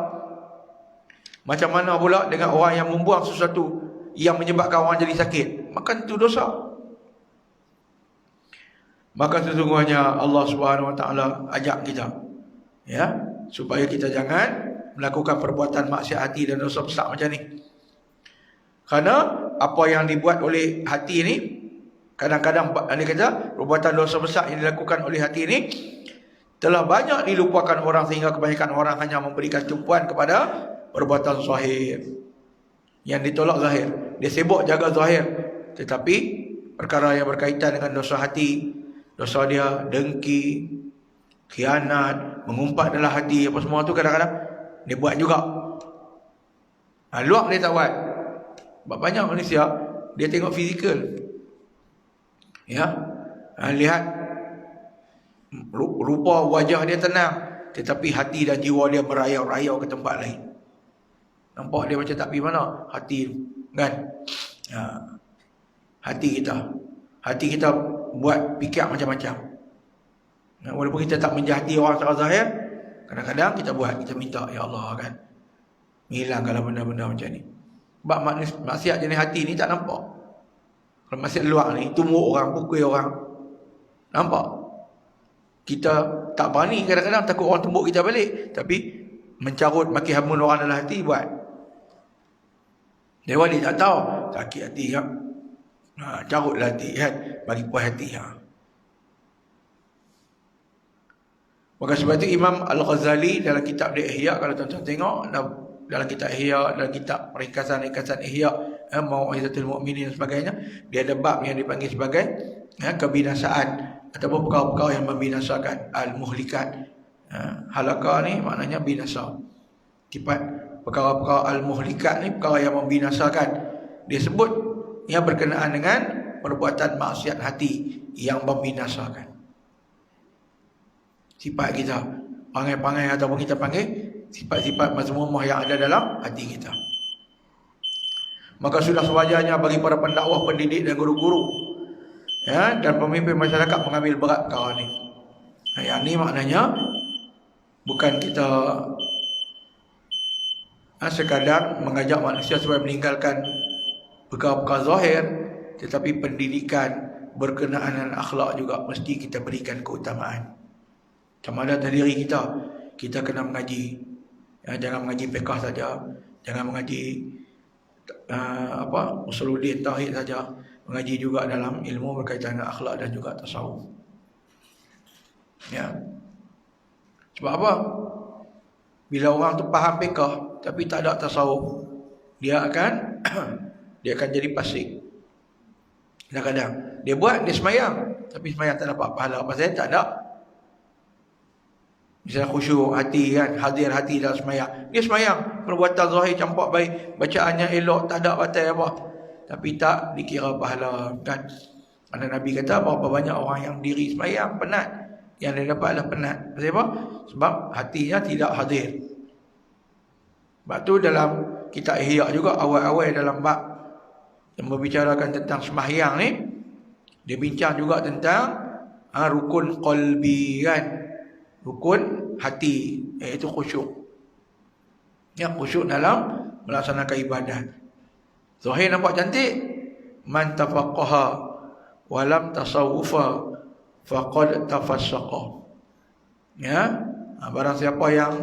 Macam mana pula dengan orang yang membuang sesuatu yang menyebabkan orang jadi sakit, maka itu dosa. Maka sesungguhnya Allah Subhanahu Wa Taala ajak kita, ya, supaya kita jangan melakukan perbuatan maksiat hati dan dosa besar macam ni. Kerana apa yang dibuat oleh hati ni, kadang-kadang dia kata perbuatan dosa besar yang dilakukan oleh hati ni telah banyak dilupakan orang, sehingga kebanyakan orang hanya memberikan tumpuan kepada perbuatan zahir. Yang ditolak zahir. Dia sibuk jaga zahir, tetapi perkara yang berkaitan dengan dosa hati, dosa dia dengki, khianat, mengumpat dalam hati, apa semua tu kadang-kadang dia buat juga. Luar dia tak buat. Sebab banyak manusia dia tengok fizikal, ya, lihat rupa wajah dia tenang, tetapi hati dan jiwa dia merayau-rayau ke tempat lain. Nampak dia macam tak pergi mana hati kan. Hati kita buat fikir macam-macam. Walaupun kita tak menjahati orang secara zahir, kadang-kadang kita buat, kita minta, ya Allah kan, hilangkanlah benda-benda macam ni. Sebab maksiat jenis hati ni tak nampak. Kalau maksiat luar ni, tumbuk orang, pukul orang, nampak. Kita tak berani kadang-kadang, takut orang tumbuk kita balik, tapi mencarut maki hamun orang dalam hati buat. Dewa dia tak tahu, sakit hati kan. Carutlah hati kan, bagi puas hati. Maka sebab itu Imam Al-Ghazali dalam kitab dia Ihya, kalau tuan-tuan tengok dalam kitab Ihya, dalam kitab ringkasan-ringkasan Ihya, Mau'izatul Mu'minin dan sebagainya, dia ada bab yang dipanggil sebagai kebinasaan ataupun perkara-perkara yang membinasakan, al-muhlikat. Halakah ni maknanya binasa. Sifat perkara-perkara al-muhlikat ni perkara yang membinasakan. Dia sebut yang berkenaan dengan perbuatan maksiat hati yang membinasakan. Sifat kita, pangai-pangai ataupun kita panggil sifat-sifat mazmumah yang ada dalam hati kita. Maka sudah sewajarnya bagi para pendakwah, pendidik dan guru-guru, dan pemimpin masyarakat mengambil berat perkara ni. Yang ni maknanya bukan kita sekadar mengajak manusia supaya meninggalkan perkara-perkara zahir, tetapi pendidikan berkenaan dengan akhlak juga mesti kita berikan keutamaan. Sama ada diri kita kena mengaji. Jangan mengaji fiqh saja, jangan mengaji usuluddin tauhid saja, mengaji juga dalam ilmu berkaitan dengan akhlak dan juga tasawuf. Sebab apa? Bila orang tu faham fiqh tapi tak ada tasawuf, dia akan jadi fasik. Kadang-kadang dia buat, dia semayang, tapi semayang tak dapat pahala. Pasal tak ada, misalnya khusyuk hati kan, hadir hati dalam semayang. Dia semayang, perbuatan zahir campak baik, bacaannya elok, tak ada batal apa, tapi tak dikira pahala kan. Kerana Nabi kata berapa banyak orang yang diri semayang penat, yang dia dapat adalah penat. Pasal apa? Sebab hatinya tidak hadir. Sebab tu dalam kitab Ihya juga, awal-awal dalam bab yang membicarakan tentang sembahyang ni, dia bincang juga tentang rukun qalbi kan, rukun hati, iaitu khusyuk. Khusyuk dalam melaksanakan ibadat. Zahir nampak cantik, man tafaqqaha wa lam tasawufa faqad tafassaqa. Barang siapa yang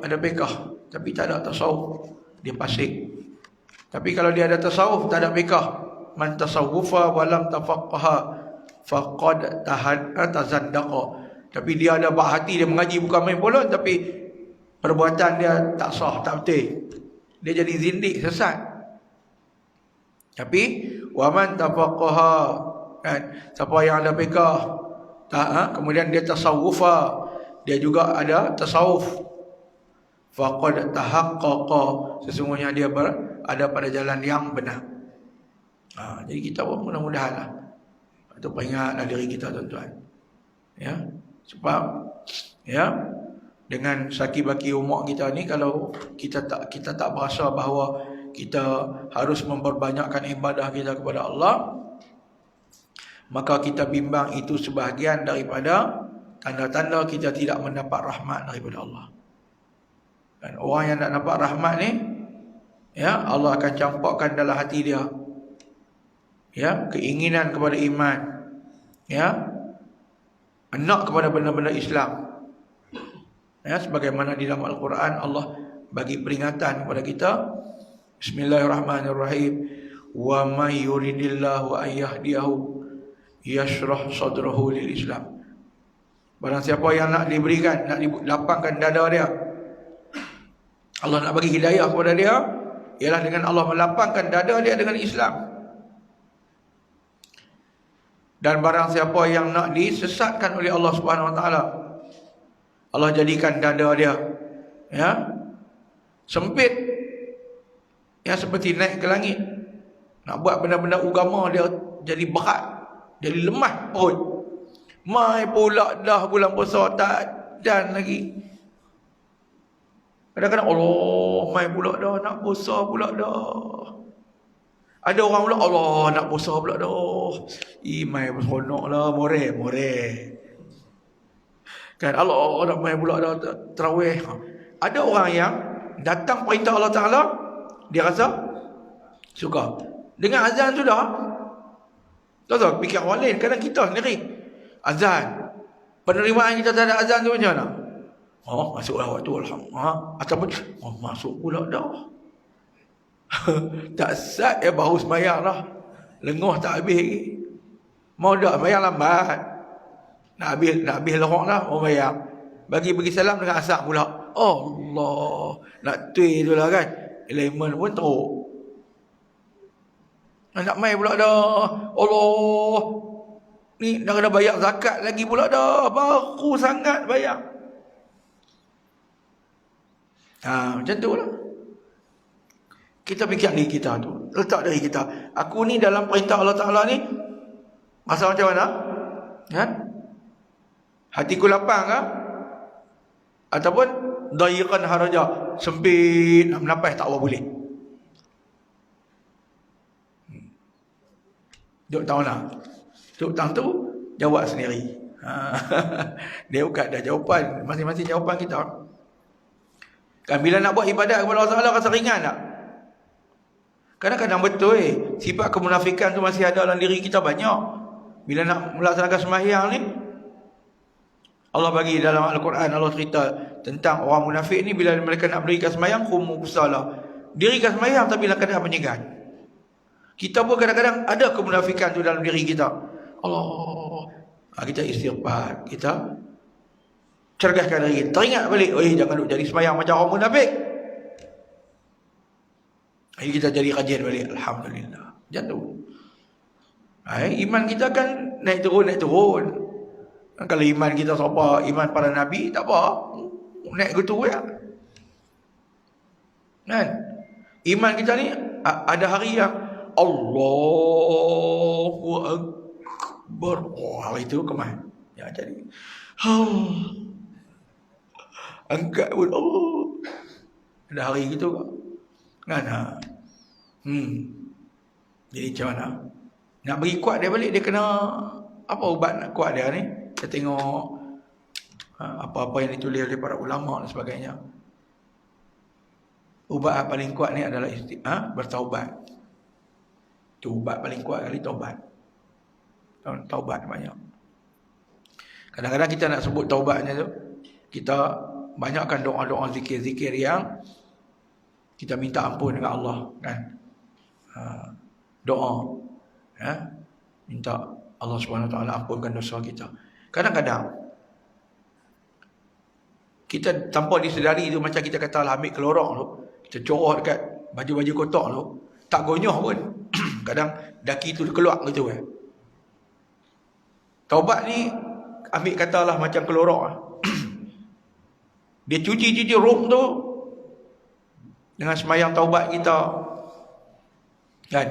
ada fiqh tapi tak ada tasawuf, dia fasik. Tapi kalau dia ada tasawuf, tak ada fiqh, man tasawufa wa lam tafaqqaha faqad tazandaqa. Tapi dia ada bak hati, dia mengaji bukan main polon, tapi perbuatan dia tak sah, tak betul, dia jadi zindik, sesat. Tapi waman tafaqqaha kan, siapa yang ada fiqh kemudian dia tasawufa, dia juga ada tasawuf, faqad tahaqqaqa, sesungguhnya dia ada pada jalan yang benar. Jadi kita pun mudah-mudahanlah itu peringatlah diri kita tuan-tuan. Sebab dengan saki-baki umur kita ni, kalau kita tak berasa bahawa kita harus memperbanyakkan ibadah kita kepada Allah, maka kita bimbang itu sebahagian daripada tanda-tanda kita tidak mendapat rahmat daripada Allah. Dan orang yang nak dapat rahmat ni, Allah akan campakkan dalam hati dia keinginan kepada iman, nak kepada benda-benda Islam. Sebagaimana di dalam Al-Quran Allah bagi peringatan kepada kita. Bismillahirrahmanirrahim. Wa may yuridillahu an yahdiyahu yashrah sadrahu lil Islam. Barang siapa yang nak diberikan, nak dilapangkan dada dia, Allah nak bagi hidayah kepada dia, ialah dengan Allah melapangkan dada dia dengan Islam. Dan barang siapa yang nak disesatkan oleh Allah Subhanahu Wa Taala, Allah jadikan dada dia sempit, seperti naik ke langit. Nak buat benda-benda agama dia jadi berat, jadi lemah perut. Mai pula dah bulan puasa tak dan lagi. Kadang-kadang Allah, mai pula dah, nak puasa pula dah. Ada orang pula, Allah, nak puasa pula dah. Mai berseronok lah, more. Kan Allah, nak mai pula dah tarawih. Ada orang yang datang perintah Allah Ta'ala, dia rasa suka. Dengan azan sudah. Tahu, fikir orang lain. Kadang kita sendiri azan, penerimaan kita terhadap azan tu macam mana? Masuklah waktu, alhamdulillah. Ataupun masuk pula dah. Tak sat baru sembahyang dah. Lengah tak habis lagi. Mau dah sembahyang lambat. Nak habis lohok dah, orang bayar. Bagi salam dengan asak pula. Allah, nak tui tu lah kan. Elemen pun teruk. Nak mai pula dah. Allah, ni dah kena bayar zakat lagi pula dah. Baru sangat bayar. Macam tu lah. Kita fikir diri kita tu. Letak diri kita. Aku ni dalam perintah Allah Ta'ala ni, rasa macam mana? Kan? Hatiku lapang ke? Ataupun dayiqan haraja, sempit, nak menapas tak apa boleh. Duk tahu lah. Duk tahu tu jawab sendiri. Dia bukan ada jawapan, masing-masing jawapan kita. Kan bila nak buat ibadat kepada Allah Ta'ala rasa ringan tak? Kadang-kadang betul sifat kemunafikan tu masih ada dalam diri kita banyak. Bila nak melaksanakan sembahyang ni, Allah bagi dalam Al-Quran, Allah cerita tentang orang munafik ni bila mereka nak berikan sembahyang, khumu kusala. Dirikan sembahyang tapi dalam keadaan penyegan. Kita pun kadang-kadang ada kemunafikan tu dalam diri kita. Allah, kita istighfar, kita cergaskan diri, teringat balik, jangan duk jadi sembahyang macam orang munafik. Ayo kita jadi rajin balik, alhamdulillah. Macam tu. Iman kita kan naik turun. Kalau iman kita siapa, iman para nabi, tak apa, naik gitu ya. Kan? Iman kita ni ada hari yang Allahu Akbar. Hari itu kemana? Ya jadi. Angkat pun Allah. Ada hari gitu kan? Jadi macam mana? Nak bagi kuat dia balik, dia kena apa ubat nak kuat dia ni? Kita tengok apa-apa yang ditulis oleh para ulama dan sebagainya. Ubat paling kuat ni adalah bertaubat. Itu ubat paling kuat kali, taubat. Taubat banyak. Kadang-kadang kita nak sebut taubatnya tu, kita banyakkan doa-doa zikir-zikir yang kita minta ampun dengan Allah kan. Doa minta Allah Subhanahu Wa Taala ampunkan dosa kita. Kadang-kadang kita tanpa disedari tu, macam kita kata lah, ambil kelorok tu, kita corot dekat baju-baju kotak tu, tak gonyoh pun. Kadang daki tu keluar gitu kan. Taubat ni ambil katalah macam kelorok lah. Dia cuci room tu dengan semayang taubat kita kan,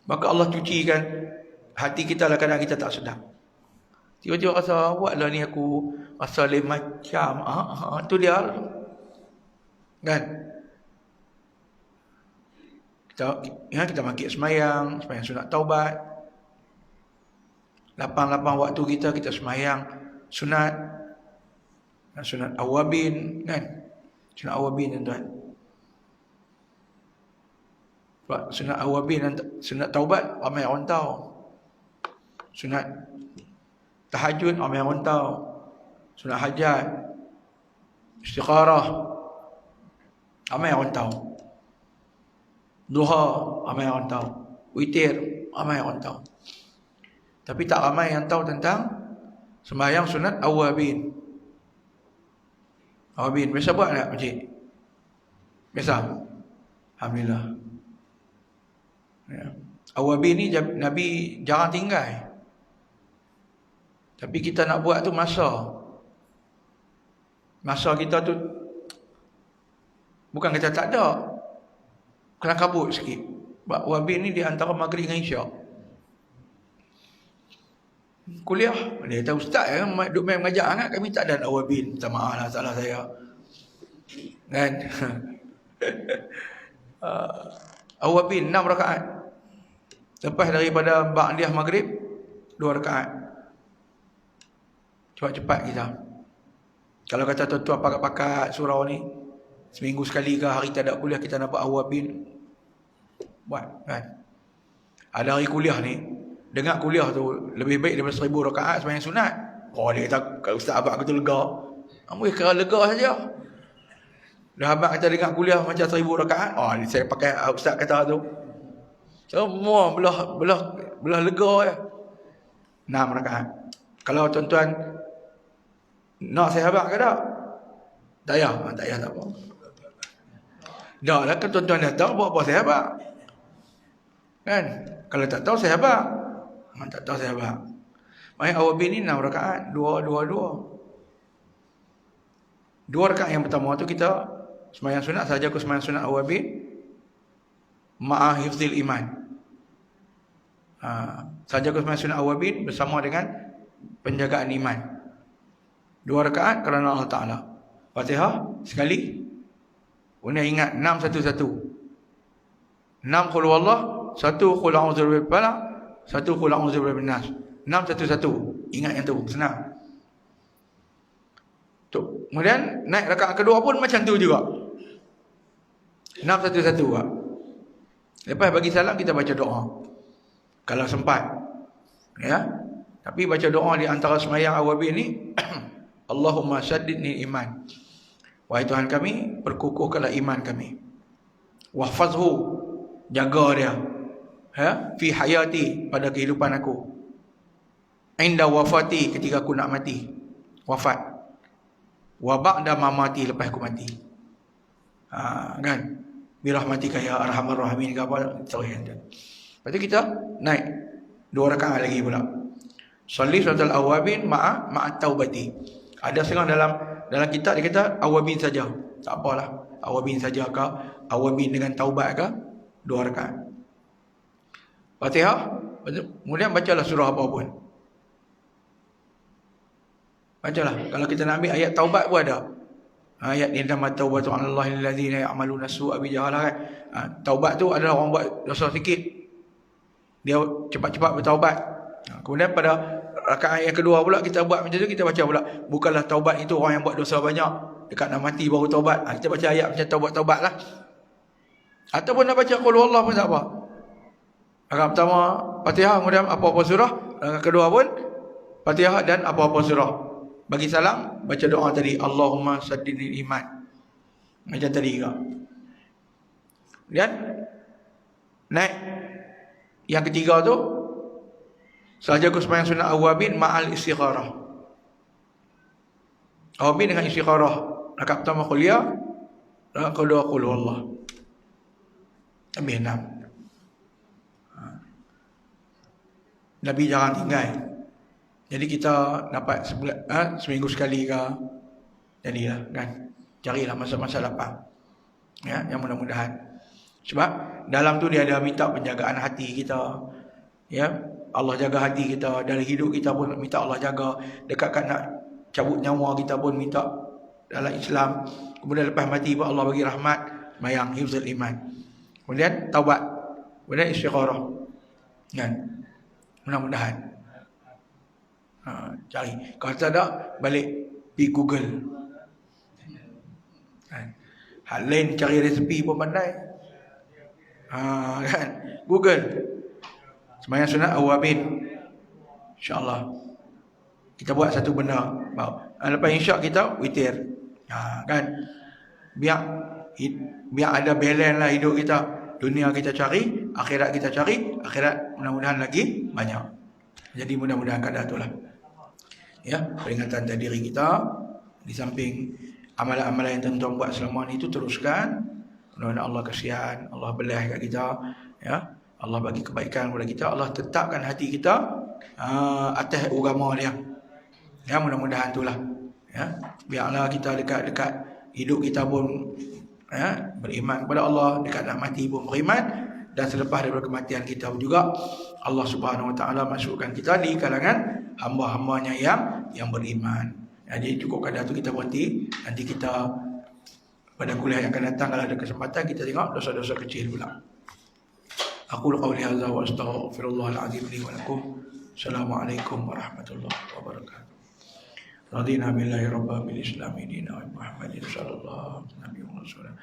maka Allah cucikan hati kita lah. Kadang kita tak sedar, tiba-tiba rasa buatlah ni aku rasa lain macam tu dia kan. Kita makik semayang sunat taubat, lapang-lapang waktu kita semayang sunat awabin kan. Sunat awabin tuan. Sunat awabin dan sunat taubat ramai orang tahu. Sunat tahajud ramai orang tahu. Sunat hajat, istikharah ramai orang tahu. Duha ramai orang tahu. Witir ramai orang tahu. Tapi tak ramai yang tahu tentang sembahyang sunat awabin. Awabin biasa buat tak pakcik? Biasa? Alhamdulillah ya. Awabin ni Nabi jarang tinggal. Tapi kita nak buat tu masa kita tu bukan kita tak ada, kena kabut sikit. Awabin ni di antara maghrib dengan isyak. Kuliah dia tahu ustaz duk main mengajar sangat, kami tak ada awabin. Minta maaf lah, salah saya kan. Awabin 6 rakaat lepas daripada ba'diyah maghrib 2 rakaat. Cepat-cepat kita. Kalau kata tuan-tuan pakat-pakat surau ni, seminggu sekali ke hari tak ada kuliah kita nak buat awabin, buat kan. Ada hari kuliah ni, dengar kuliah tu lebih baik daripada 1000 rakaat sembahyang sunat. Dia kata ustaz abang aku tu lega. Amoi kira lega saja. Dah abang kata dengar kuliah macam 1000 rakaat. Saya pakai ustaz kata tu. Semua belah lega ya. 6 rakaat. Kalau tuan-tuan nak saya habaq ke tak? Tak payah. Tak payah tak apa. Tak lah kan tuan-tuan datang buat apa saya habaq. Kan? Kalau tak tahu saya habaq. Tak tahu saya habaq. Main awabin ni 6 rakaat. 2. 2 rakaat yang pertama tu kita sembahyang sunat saja aku sembahyang sunat awabin ma'a hifzil iman. Saja aku sembahyang sunat awabin bersama dengan penjagaan iman. 2 rakaat kerana Allah Ta'ala. Fatihah sekali. Kemudian ingat 6 qul huwallah, 1 qul a'udzu birabbil falaq, 1 qul a'udzu birabbin nas. 6 1 1. Ingat yang tu, senang. Kemudian naik rakaat kedua pun macam tu juga. 6 1 1 juga. Lepas bagi salam kita baca doa. Kalau sempat. Ya. Tapi baca doa di antara sembahyang awabin ni Allahumma syaddidni iman. Wahai Tuhan kami, perkukuhkanlah iman kami. Wahfazhu, jaga dia. Ya, fi hayati, pada kehidupan aku. Inda wafati, ketika aku nak mati. Wafat. Wa ba'da mamati, lepas aku mati. Kan? Birahmatika ya arhamar rahimin ke apa tauhid. Lepas tu kita naik 2 rakaat lagi pula. Sholli salatul awabin ma'a taubati. Ada setengah dalam kitab dia kata awabin saja. Tak apalah. Awabin saja ke, awabin dengan taubat ke, 2 rakaat. Fatihah, kemudian bacalah surah apa pun. Bacalah. Kalau kita nak ambil ayat taubat pun ada. Ayat innamat taubatu 'alallahi lilladzina ya'maluna su'a bijahalah kan. Taubat tu adalah orang buat dosa sikit, dia cepat-cepat bertaubat. Kemudian pada rakaat yang kedua pula kita buat macam tu, kita baca pula bukanlah taubat itu orang yang buat dosa banyak dekat nak mati baru taubat. Kita baca ayat macam taubat lah. Ataupun nak baca qul huwallah pun tak apa. Rakaat pertama Fatihah, kemudian apa-apa surah. Rakaat kedua pun Fatihah dan apa-apa surah. Bagi salam baca doa tadi, Allahumma saddidil iman. Macam tadi juga. Dan naik yang ketiga tu, sahaja aku sembahyang sunat awabin ma'al istikharah. Awabin dengan istikharah. Rakaat pertama kuliah, rakaat kedua qul huwallah. Habis 6. Nabi jangan tinggal. Jadi kita dapat seminggu sekali ke, jadilah kan. Carilah masa-masa lapang. Ya, yang mudah-mudahan. Sebab dalam tu dia ada minta penjagaan hati kita. Ya, Allah jaga hati kita. Dari hidup kita pun minta Allah jaga. Dekat kat nak cabut nyawa kita pun minta dalam Islam. Kemudian lepas mati pun Allah bagi rahmat, mayang hifzul iman. Kemudian taubat. Kemudian istikharah. Kan? Mudah-mudahan. Cari. Kalau tak ada, balik pergi Google. Hal lain cari resepi pun pandai. Kan? Google. Sembahyang sunat awabin. InsyaAllah. Kita buat satu benda. Lepas insya' kita witir. Kan? Biar ada balance lah hidup kita. Dunia kita cari, akhirat kita cari. Akhirat mudah-mudahan lagi banyak. Jadi mudah-mudahan kadar itulah. Ya, peringatan dari diri kita. Di samping amalan-amalan yang tuan-tuan buat selama ni itu teruskan. Mudah-mudahan Allah kasihan, Allah belah kat kita, ya. Allah bagi kebaikan kepada kita, Allah tetapkan hati kita atas agama dia. Ya, mudah-mudahan itulah. Ya, biarlah kita dekat-dekat hidup kita pun ya, beriman kepada Allah, dekat nak mati pun beriman, dan selepas daripada kematian kita juga Allah Subhanahu Wa Taala masukkan kita di kalangan hamba-hambanya yang beriman. Jadi cukup kadar tu kita berhenti. Nanti kita pada kuliah yang akan datang kalau ada kesempatan kita tengok dosa-dosa kecil pula. Aku qauli hadza wa astaghfirullahal azim li wa lakum. Assalamualaikum warahmatullahi wabarakatuh. Radina billahi rabban bil islami dinan wa Muhammadin sallallahu alaihi wasallam.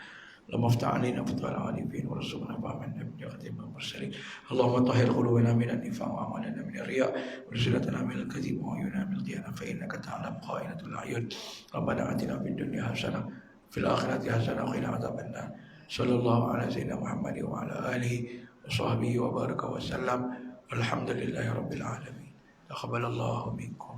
اللهم افتح علينا فتوح العارفين وارزقنا فهم النبي وختم المرسلين. اللهم طهر قلوبنا من النفاق واعمالنا من الرياء وارزقنا من الكذب وعيوننا من الخيانه فانك تعلم خائنة الاعين. ربنا اتنا في الدنيا حسنه في الاخره حسنه وقنا عذاب النار. صلى الله على سيدنا محمد وعلى اله وصحبه وبارك وسلم والحمد لله رب العالمين. تقبل الله منكم.